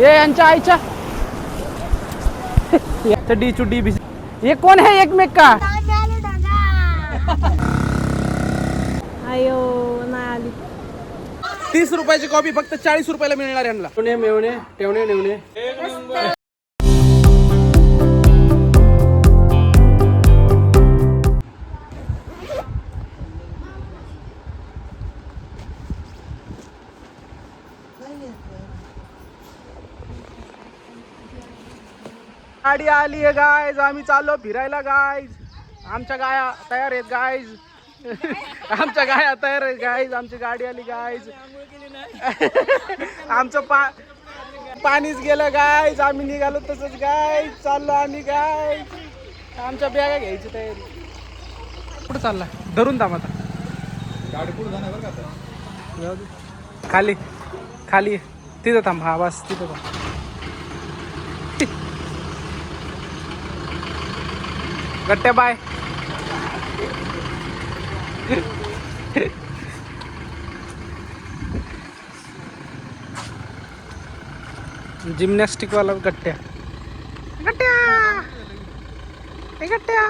ये यांच्या आईच्या चड्डी चुड्डी भी ये कौन है एक मेक का अयो नाही आली 30 रुपयाची कॉपी फक्त 40 रुपयाला मिळणार यांना. मेवणे मेवणे ठेवणे नेवणे. गाडी आली आहे गाईज. आम्ही चाललो फिरायला गाईज. आमच्या गाया तयार आहेत गाईज. आमच्या गाया तयार आहेत गाईज. आमची गाडी आली गाईज. आमचं पाणीच गेलं गाईज. आम्ही निघालो तसंच गाईज. चाललो आम्ही गाईज. आमच्या बॅगा घ्यायची तयारी. कुठं चालला धरून थांब आता. गाडी कुठं जाणार बरं का. खाली खाली तिथं थांब. हा बस तिथं थांब. गट्ट्या बाय. जिम्नॅस्टिक वाला गट्ट्या. गट्ट्या गट्ट्या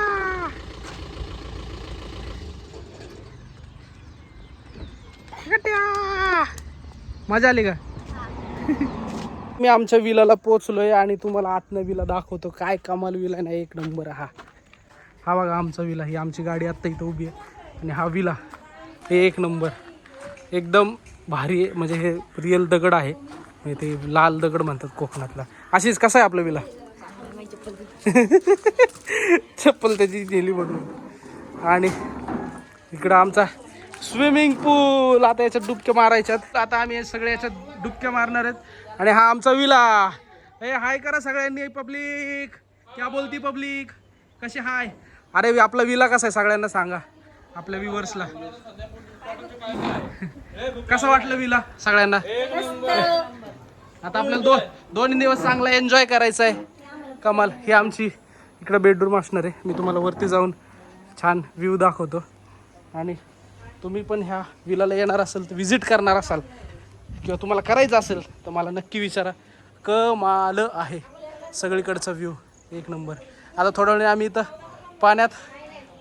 गट्ट्या. मजा आली का. मी आमच्या विलाला पोचलोय आणि तुम्हाला आतनं विला दाखवतो. काय कमाल विला नाही. एक नंबर. हा बघा आमचा विला. ही आमची गाडी आत्ता इथं उभी आहे आणि हा विला हे एक नंबर एकदम भारी आहे. म्हणजे हे रिअल दगड आहे. म्हणजे ते लाल दगड म्हणतात कोकणातला. अशीच कसा आहे आपला विला. चप्पल त्याची गेली म्हणून. आणि इकडं आमचा स्विमिंग पूल. आता याच्यात डुबक्या मारायच्यात. आता आम्ही सगळे याच्यात डुबक्या मारणार आहेत. आणि हा आमचा विला. हे हाय करा सगळ्यांनी. पब्लिक क्या बोलती पब्लिक. कशी हाय. अरे आपला विला कसा आहे सगळ्यांना सांगा. आपल्या व्ह्युअर्सला कसं वाटलं विला सगळ्यांना. आता आपल्याला दोन दिवस चांगला एन्जॉय करायचा आहे. कमाल. ही आमची इकडं बेडरूम असणार आहे. मी तुम्हाला वरती जाऊन छान व्ह्यू दाखवतो. आणि तुम्ही पण ह्या विलाला येणार असाल तर व्हिजिट करणार असाल किंवा तुम्हाला करायचं असेल तर मला नक्की विचारा. कमाल आहे सगळीकडचा व्ह्यू एक नंबर. आता थोड्या वेळाने आम्ही इथं पाण्यात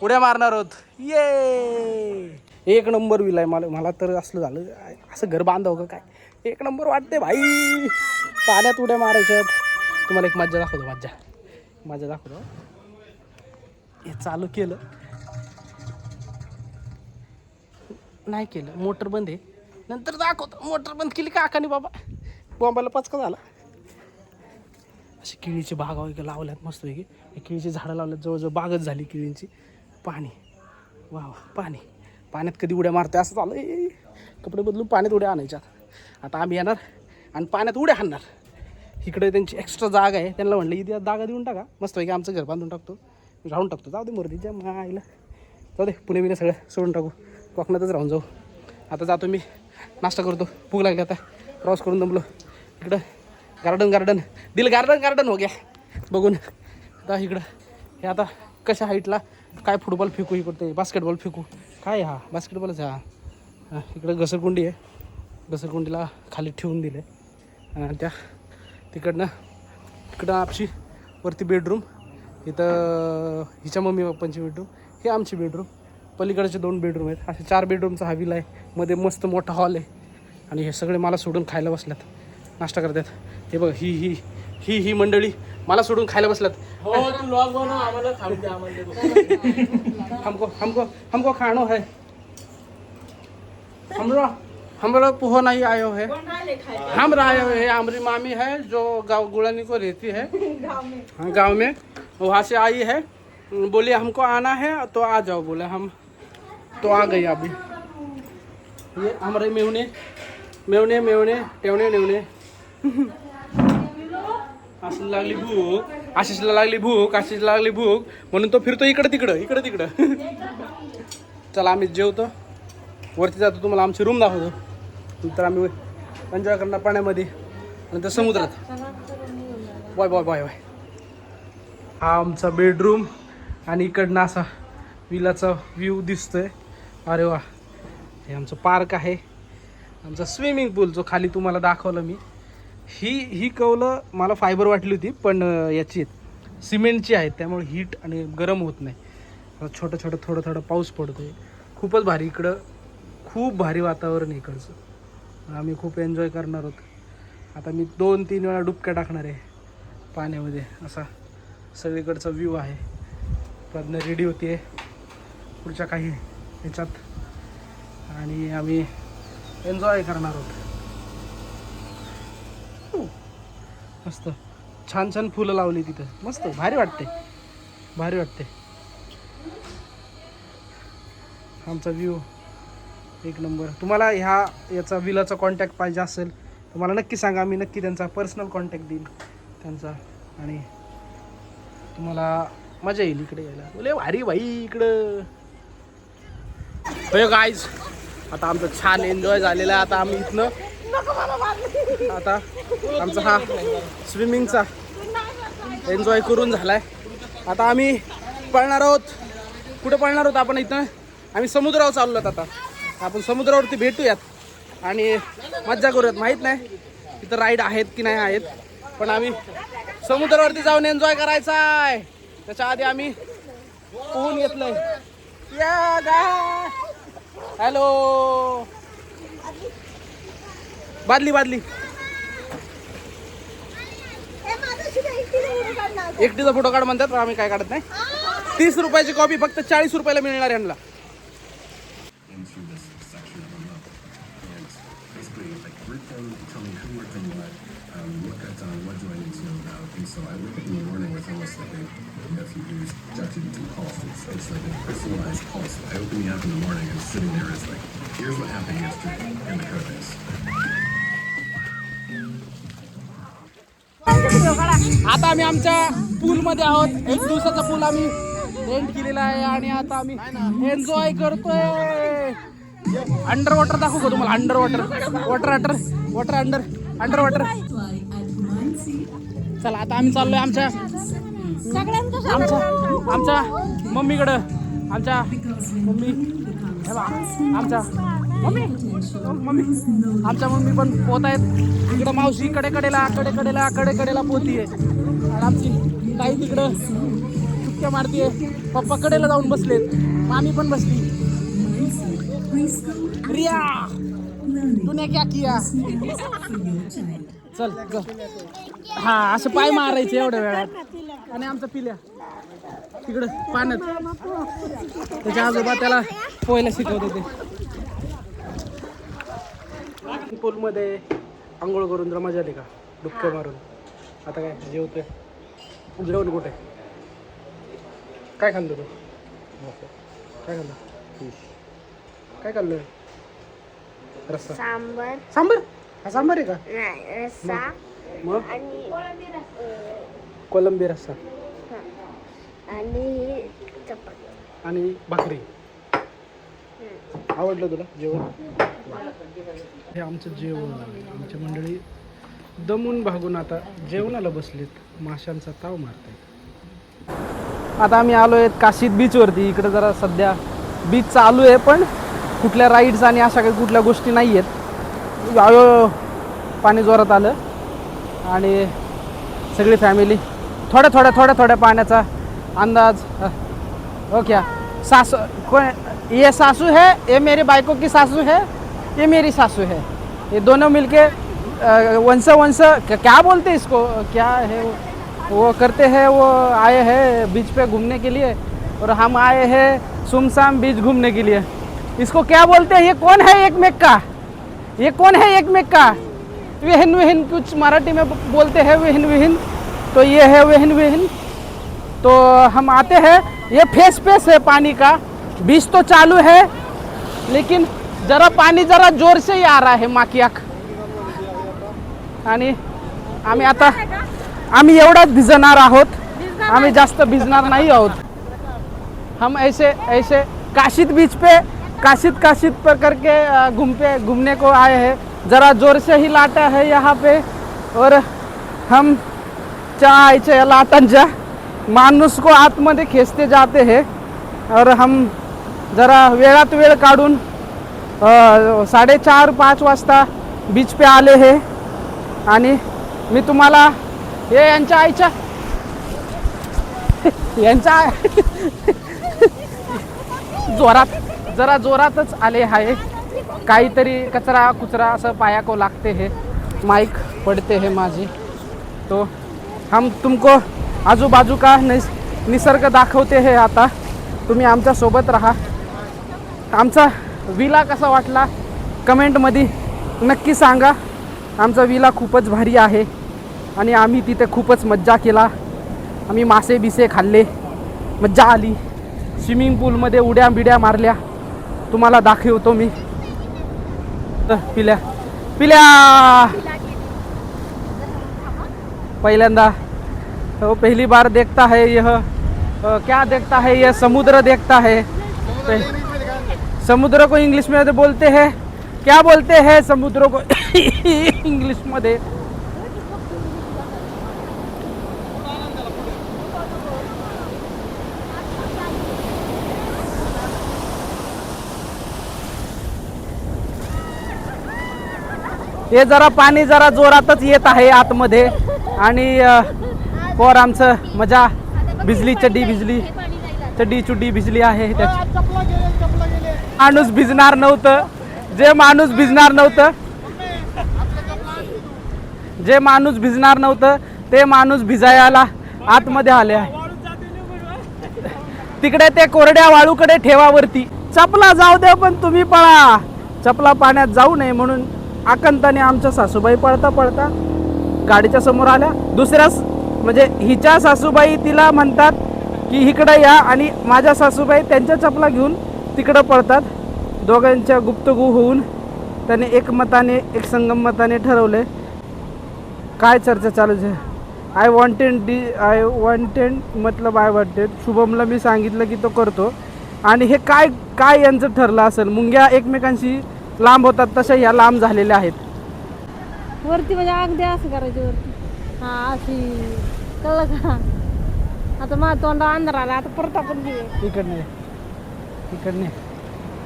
उड्या मारणार आहोत. ये एक नंबर विला आहे. मला तर असलं झालं असं घर बांधावं का काय. एक नंबर वाटते भाई. पाण्यात उड्या मारायच्यात. तुम्हाला एक मज्जा दाखवतो. मज्जा दाखवतो. हे चालू केलं नाही केलं. मोटर बंद आहे. नंतर दाखवतो. मोटर बंद केली का आकाने बाबा बॉम्बाला पचका झाला. अशी केळीची बाग वगैरे लावल्यात मस्तपैकी. केळीची झाडं लावल्यात. जवळजवळ बागच झाली केळींची. पाणी वा पाणी. पाण्यात कधी उड्या मारते असं चाललं. कपडे बदलून पाण्यात उड्या आणायच्या. आता आम्ही येणार आणि पाण्यात उड्या हाणणार. इकडे त्यांची एक्स्ट्रा जागा आहे. त्यांना म्हणलं इथे जागा देऊन टाका. मस्तपैकी आमचं घर बांधून टाकतो. राहून टाकतो. जाऊ दे मोरदीच्या मायला. जाऊ दे पुणे बिणे सगळं सोडून टाकू. कोकणातच राहून जाऊ. आता जातो मी नाश्ता करतो. भूक लागली आता. क्रॉस करून दमलो. इकडं गार्डन दिल गार्डन हो गया बघून. आता इकडं हे आता कशा हाईटला काय फुटबॉल फेकू. इकडे बास्केटबॉल फेकू. काय हा बास्केटबॉलच हा. इकडं घसरकुंडी आहे. घसरकुंडीला खाली ठेवून दिलं आहे. त्या तिकडं आपली वरती बेडरूम. इथं हिच्या मम्मी पप्पांची बेडरूम. हे आमची बेडरूम. पलीकडचे 2 बेडरूम आहेत. असे 4 बेडरूमचा हा विला आहे. मध्ये मस्त मोठा हॉल आहे. आणि हे सगळे मला सोडून खायला बसल्यात. नाश्ता करतात. हे बघ ही मंडळी मला सोडून खायला बसल्यात. हमको खानो है. हम लोग पोहो नहीं आयो है. हम आए हुए हैं. हमारी मामी है जो गुड़ानी को रहती है गाँव में. वहाँ से आई है. बोले हमको आना है तो आ जाओ. बोले हम तो आ गई अभी. ये हमारे मेवणे ठेवणे नेवणे. आशिषला लागली भूक म्हणून तो फिरतो इकडं तिकडं. चला आम्ही जेवतो. वरती जातो. तुम्हाला आमची रूम दाखवतो. नंतर आम्ही एन्जॉय करणार पाण्यामध्ये. नंतर समुद्रात. बाय. हा आमचा बेडरूम. आणि इकडनं असा विलाचा व्ह्यू दिसतोय. अरे वा. हे आमचं पार्क आहे. आमचा स्विमिंग पूल जो खाली तुम्हाला दाखवलं मी. ही कौलं मला फायबर वाटली होती, पण याची सिमेंटची आहेत, त्यामुळे हीट आणि गरम होत नाही. छोटं छोटं थोडं थोडं पाऊस पडतोय. खूपच भारी इकडं, खूप भारी वातावरण आहे इकडचं. आम्ही खूप एन्जॉय करणार आहोत. आता मी 2-3 वेळा डुबक्या टाकणार आहे पाण्यामध्ये. असा सगळीकडचा व्ह्यू आहे. प्रज्ञा रेडी होती पुढच्या काही ह्याच्यात, आणि आम्ही एन्जॉय करणार आहोत. मस्त छान छान फुलं लावली तिथं, मस्त भारी वाटते, भारी वाटते. आमचा व्ह्यू एक नंबर. तुम्हाला याचा विलाचा कॉन्टॅक्ट पाहिजे असेल तर मला नक्की सांगा, मी नक्की त्यांचा पर्सनल कॉन्टॅक्ट देईन त्यांचा, आणि तुम्हाला मजा येईल इकडे यायला. बोले भारी भाई इकडं. हो गाईज, आता आमचं छान एन्जॉय झालेला आहे. आता आम्ही इथनं आता आमचा हा स्विमिंगचा एन्जॉय करून झालाय. आता आम्ही पळणार आहोत. कुठं पळणार आहोत आपण? इथं आम्ही समुद्रावर चाललो आहोत. आता आपण समुद्रावरती भेटूयात आणि मज्जा करूयात. माहीत नाही तिथं राईड आहेत की नाही आहेत, पण आम्ही समुद्रावरती जाऊन एन्जॉय करायचा आहे. त्याच्या आधी आम्ही पोहून घेतलंय. या गा, हॅलो, बादली बादली. एकटीचा फोटो काढ म्हणतात, पण आम्ही काय काढत नाही. 30 रुपयाची कॉपी फक्त 40 रुपयाला मिळणार यांना. Look at what do I need to know about, and so I wake up in the morning with almost like if you use ChatGPT Pulse, it's like a personalized pulse. I open the app in the morning and sitting there is like, here's what happened yesterday in the code base. आता आम्ही आमच्या पूलमध्ये आहोत. 1 दिवसाचा पूल आम्ही rent केलेला आहे आणि आता आम्ही एन्जॉय करतोय. अंडर वॉटर दाखवू का तुम्हाला? Under water, water water water under under water. चला आता आम्ही चाललोय आमच्या मम्मीकडं. आमच्या मम्मी आमच्या मम्मी पण पोहत आहेत. इकडं मावशी कडेकडेला पोहतीये, आणि आमची ताई तिकडं चुटक्या मारतीये. पप्पा कडेला जाऊन बसलेत, मामी पण बसली. रिया तूने क्या किया? चल ग. हा, असं पाय मारायचे एवढ्या वेळात. आणि आमचा पिल्या तिकडं पाण्यात, त्याच्या आजोबा त्याला पोहायला शिकवत होते. पूलमध्ये आंघोळ करून जरा मजा आली का, डुबक्या मारून. आता काय जेवतोय. जेवण कुठे? काय खाल्लं तू? काय खाल्लं? काय खाल्लं? रस्सा, सांबर. सांबर. हा सांबर आहे का? नाही, रस्सा मग आणि कोलंबी रस्सा आणि चपाती आणि भाकरी. आवडलं तुला जेवण? हे आमचं जेवण. आमची मंडळी दमून भागून आता जेवणाला बसलेत, माशांचा ताव मारतायत. आता आम्ही आलो आहेत काशीद बीचवरती. इकडे जरा सध्या बीच चालू आहे, पण कुठल्या राईड्स आणि अशा काही कुठल्या गोष्टी नाही आहेत. अयो, पाणी जोरात आलं आणि सगळी फॅमिली थोड्या पाण्याचा अंदाज. ओके, सासू कोण? ये सासू है, ये मेरे बाइको की सासू है, ये मेरी सासू है. ये दोनों मिलके वंश क्या बोलते हैं इसको, क्या है वो करते हैं. वो आए हैं बीच पे घूमने के लिए और हम आए हैं सुमसाम बीच घूमने के लिए. इसको क्या बोलते हैं? ये कौन है एकमेक का? ये कौन है एकमेक का? वेहन वेहन कुछ मराठी में बोलते हैं, वेहन वेहन. तो ये है वेहन वेहन. तो हम आते हैं, ये फेस है पानी का. बीच तो चालू है, लेकिन जरा पाणी जरा जोर से ही आ रहा है माकियाक. आणि आम्ही एवढाच भिजणार आहोत, आम्ही जास्त भिजणार नाही आहोत. हम ऐसे काशीद बीच पे काशीद पर करके घूमने को आए हैं. ज़रा जोर से ही लाटा है यहाँ पे, और हम चायच्या लाटांच्या माणूस को आतमध्ये खेचते जाते हैं. और हम जरा वेळात वेळ काढून 4:30-5 वाजता बीच पे आले हैं आणि मी तुम्हाला हे यांच्या आईच्या यांच्या जरा जोरातच आले आहे. काहीतरी कचरा कुचरा असं पाया को लागते है, माइक पडते है माझी. तो हम तुमको आजूबाजू का निसर्ग दाखवते है. आता तुम्ही आमच्या सोबत राहा. आमचा विला कसा वाटला कमेंटमध्ये नक्की सांगा. आमचा विला खूपच भारी आहे आणि आम्ही तिथे खूपच मज्जा केला. आम्ही मासे बिसे खाल्ले, मज्जा आली. स्विमिंग पूलमध्ये उड्या बिड्या मारल्या, तुम्हाला दाखवतो मी. तर पिल्या पहिल्यांदा तो पहली बार देखता है यह क्या देखता है, यह समुद्र देखता है. समुद्र को इंग्लिश में बोलते हैं, क्या बोलते हैं समुद्र को इंग्लिश मध्ये? हे जरा पाणी जरा जोरातच येत आहे आतमध्ये आणि पोर आमचं मजा भिजली, चड्डी चुड्डी भिजली आहे. माणूस भिजणार नव्हतं, जे माणूस भिजणार नव्हतं ते माणूस भिजायला आतमध्ये आले आहे. तिकडे ते कोरड्या वाळूकडे ठेवावरती चपला जाऊ द्या, पण तुम्ही पळा. चपला पाण्यात जाऊ नये म्हणून आकंताने आमच्या सासूबाई पळता गाडीच्या समोर आल्या. दुसऱ्याच म्हणजे हिच्या सासूबाई तिला म्हणतात की इकडं या, आणि माझ्या सासूबाई त्यांच्या चपला घेऊन तिकडं पळतात. दोघांच्या गुप्तगू होऊन त्याने एक संगमताने ठरवले. काय चर्चा चालू आहे? आय वॉन्टेड मतलब आय वॉन्टेड. शुभमला मी सांगितलं की तो करतो. आणि हे काय यांचं ठरलं असेल? मुंग्या एकमेकांशी लांब होतात तशा ह्या लांब झालेल्या आहेत. वरती म्हणजे अगदी असं करायची वरती. हा अशी कळलं का? आता माझा तोंडा अंधार आला. आता परत आपण घेऊ इकडने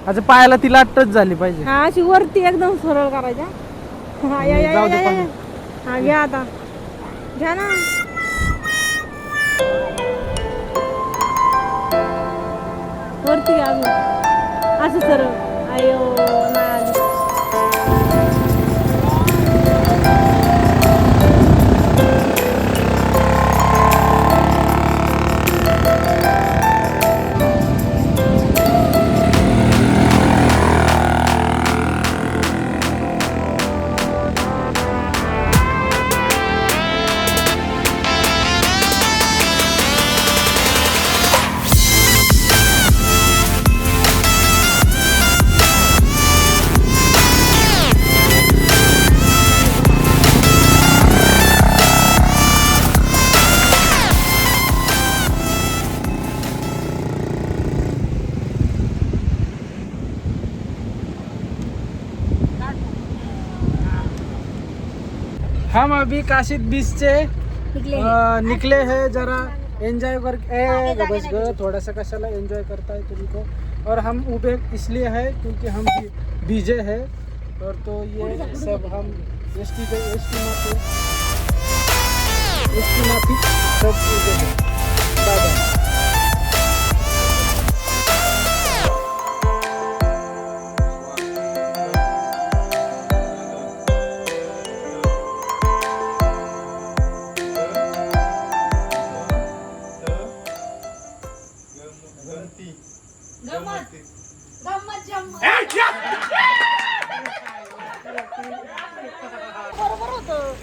अच्छा पायाला तिला टच झाली पाहिजे. हा अशी वरती एकदम सरळ करायच्या. हा या जाऊ दे पण. हा घ्या आता, घ्या ना. वरती घ्या अजून असं सरळ. अयो नाही. हम अभी काशिद बीच से निकले हैं. जरा एंजॉय कर बस थोड़ा सा कशाला एंजॉय करता है तुमको. और हम ऊबे इसलिए है क्योंकि हम भीजे हैं. और तो ये सब हम एस टी माफी सब ऊबे हैं. Bye bye.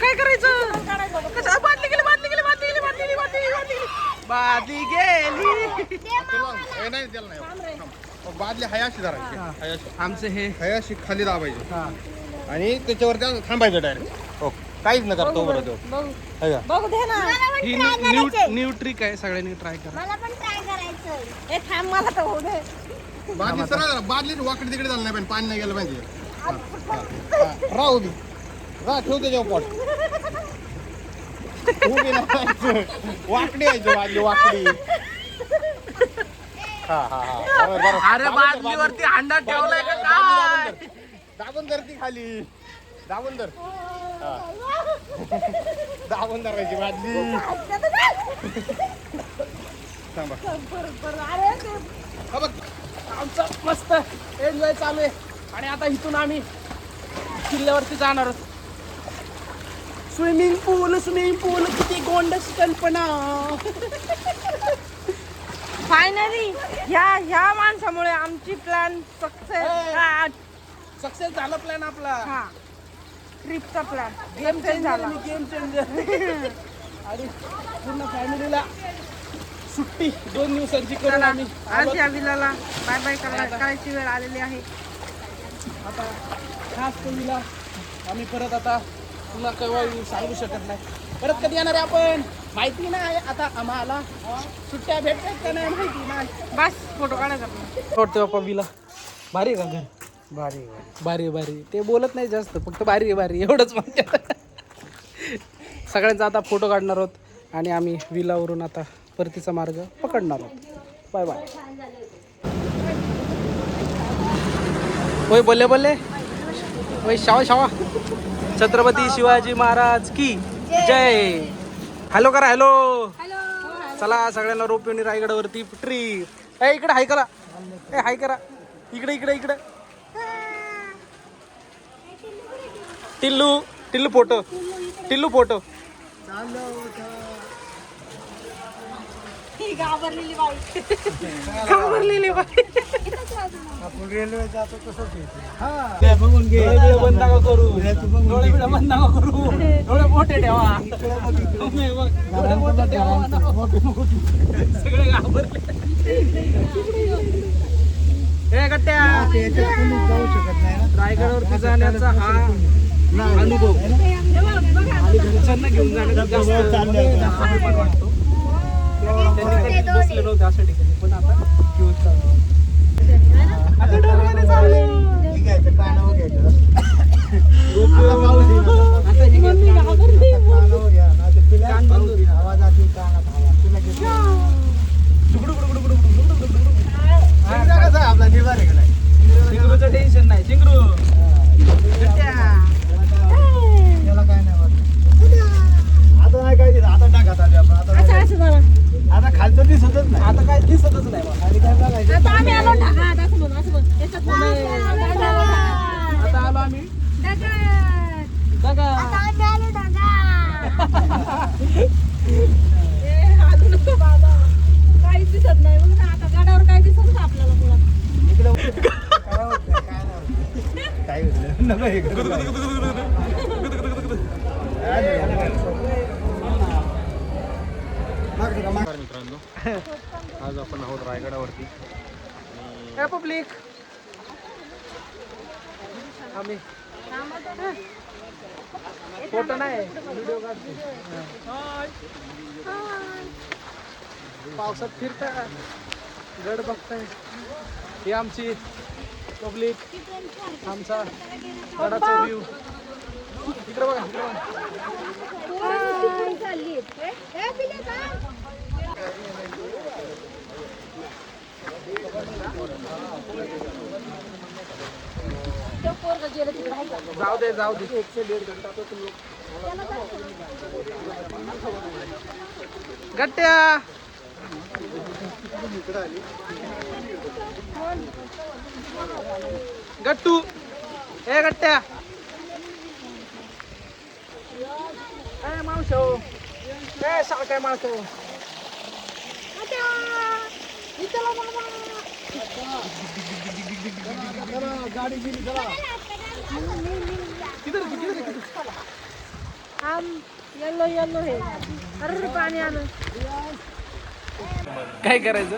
काय करायचं? बादली गेली. बादली हयाशी धरायची. आमचे हे हयाशी खाली दाबायची हा आणि त्याच्यावर त्या थांबायचं डायरेक्ट. हो काहीच न करतो बरं तो. बघू दे ना. ही न्यू ट्रिक आहे, सगळ्यांनी ट्राय करा. मला पण ट्राय करायचं. ए थांब, मला तर होऊ दे. बादली सरळ बादली वाकडी तिकडे झालं नाही पाहिजे, पाणी नाही गेलं पाहिजे. राहू दे, ठेव त्याच्यावर पोट. उभी नाही वाकडी यायचं, बादली वाकडी. अरे बादलीवरती अंडा ठेवलाय का काय? दाबून धर ती खाली, दाबून धर. दाबून धरायची बादली. थांबा. हा बघ, आमचं मस्त एन्जॉय चालू आहे. आणि आता इथून आम्ही किल्ल्यावरती जाणार आहोत. स्विमिंग पूल किती गोंडस कल्पना. फायनली ह्या माणसामुळे आमची प्लॅन सक्सेस झाला प्लॅन आपला. हा ट्रिपचा प्लॅन गेम चेंजर आणि पूर्ण फॅमिलीला सुट्टी 2 दिवसांची करून आम्ही आज या विलाला बाय बाय करायची वेळ आलेली आहे. आता खास कवीला आम्ही परत आता तुला केव्हा सांगू शकत नाही. परत कधी येणार आहे आपण माहिती नाही. आता आम्हाला सुट्ट्या भेटतात का नाही माहिती नाही. बस फोटो काढायचा. वाटतं बाप्पा विला भारी आहे का घर? भारी ते बोलत नाही जास्त, फक्त भारी एवढंच म्हणतात. सगळ्यांचा आता फोटो काढणार आहोत आणि आम्ही विलावरून आता परतीचा मार्ग पकडणार आहोत. Bye bye. होय बोले होय शावा छत्रपती शिवाजी महाराज की जय. हॅलो करा. हॅलो चला सगळ्यांना रोपिवणी रायगडावरती ट्रिप. इकडे हाय करा. हाय करा. इकडे टिल्लू फोटो. घाबरलेली बाई. आपण रेल्वे जातो तसंच डोळे बंद नका करू. डोळे मोठे ठेवा. सगळे घाबरले. हे गट्ट्या जाऊ शकत नाही ना. रायगडावरती जाण्याचा हा अनुभव आणि घरच्यांना घेऊन जाण्याचा जास्त अभिमान वाटतो. त्यांनी कधी बसले नव्हते अशा ठिकाणी, पण आता घेऊन चाललो. आता डोंगराने चाललो. ठीक आहे, ते कानावर घ्यायचं. आता हे घेतलं. कानावर घ्या. नाही तर तिला आवाज आतील कानात हवा. तिला कसा आहे आपला निवार आहे का नाही? चिंगरूचं टेन्शन नाही. चिंगरू त्याला काय नाही वाटत. आता नाही काय दिलं. आता टाका आपण. आता खालचं दिसतच नाही. आता काय दिसतच नाही बा. आणि काय बघायचं. आता आलो आम्ही दगा. काहीच दिसत नाही. मग आता गाडावर काय दिसत आपल्याला मुळात. काय होत नाही, काय नाही. काय होतं? नको हे करू. मित्रांनो, आज आपण आहोत रायगडावरती. हे पब्लिक आम्ही फोटो नाही व्हिडिओ काढतो. पावसात फिरता गड बघताय. ही आमची पब्लिक, आमचा गडाचा व्ह्यू. इकडे बघा. जाऊ दे 1 से 1.5 घंटा तो तुम लोग. गट्ट्या गट्टू. ए गट्ट्या. ए मावशो. ए काय मावशो. गाडी गेली चला. येलो हे. अरे पाणी आलं. काय करायचं.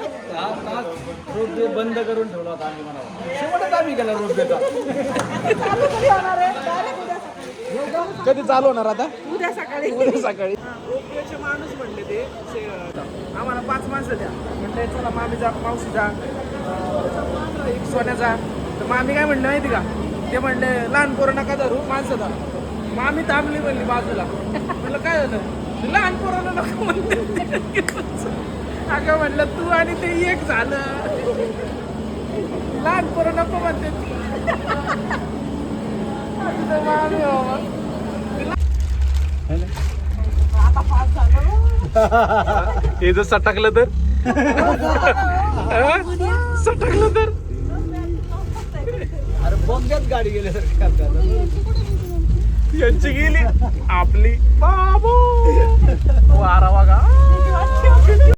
रोपवे बंद करून ठेवला होता आम्ही म्हणावं. शेवटच आम्ही गेला रोपवेचा. कधी चालू होणार आता? उद्या सकाळी. रोपवेचे माणूस म्हणले ते आम्हाला 5 माणसं द्या. म्हणले चला मामी जा, मावशी जा, एक सोन्या जा. तर मामी काय म्हणलं माहिती का, ते म्हणले लहान पोरं नका धरू, माणसं धरा. मामी थांबली म्हणली बाजूला. म्हणलं काय झालं. लहान पोराला नको म्हणते. अगं म्हणलं तू आणि ते एक झालं. लहान पोरं नको म्हणते. मामी हे जर सटकलं तर सटकलं तर अरे बोंब्यात गाडी गेल्यासारखी करतात. यांची गेली आपली बाबू